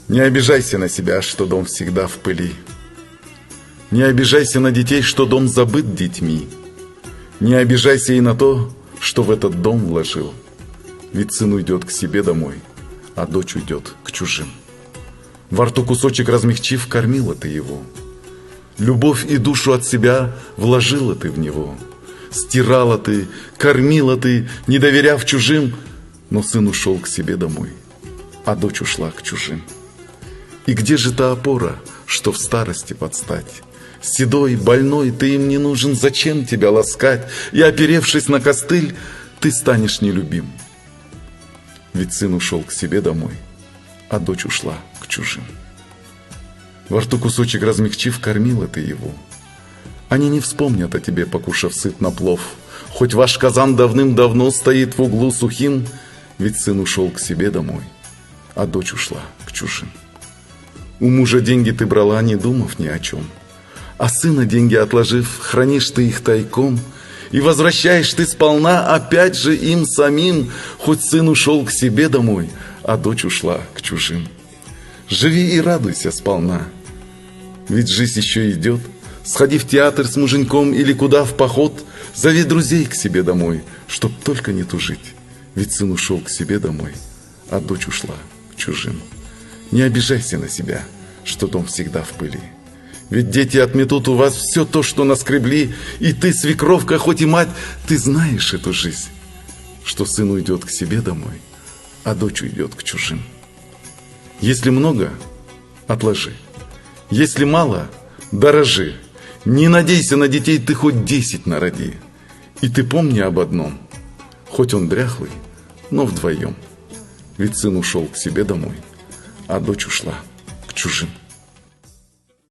Не обижайся на себя, что дом всегда в пыли. Не обижайся на детей, что дом забыт детьми. Не обижайся и на то, что в этот дом вложил. Ведь сын уйдет к себе домой, а дочь уйдет к чужим. Во рту кусочек размягчив, кормила ты его. Любовь и душу от себя вложила ты в него. Стирала ты, кормила ты, не доверяв чужим. Но сын ушел к себе домой, а дочь ушла к чужим. И где же та опора, что в старости подстать? Седой, больной, ты им не нужен, зачем тебя ласкать? И, оперевшись на костыль, ты станешь нелюбим. Ведь сын ушел к себе домой, а дочь ушла к чужим. Во рту кусочек размягчив, кормила ты его. Они не вспомнят о тебе, покушав сытно плов. Хоть ваш казан давным-давно стоит в углу сухим, ведь сын ушел к себе домой, а дочь ушла к чужим. У мужа деньги ты брала, не думав ни о чем, а сына деньги отложив, хранишь ты их тайком, и возвращаешь ты сполна опять же им самим, хоть сын ушел к себе домой, а дочь ушла к чужим. Живи и радуйся сполна, ведь жизнь еще идет. Сходи в театр с муженьком или куда в поход, зови друзей к себе домой, чтоб только не тужить. Ведь сын ушел к себе домой, а дочь ушла к чужим. Не обижайся на себя, что дом всегда в пыли. Ведь дети отметут у вас все то, что наскребли, и ты, свекровка, хоть и мать, ты знаешь эту жизнь, что сын уйдет к себе домой, а дочь уйдет к чужим. Если много, отложи. Если мало, дорожи. Не надейся на детей, ты хоть 10 народи. И ты помни об одном, хоть он дряхлый, но вдвоем. Ведь сын ушел к себе домой, а дочь ушла к чужим.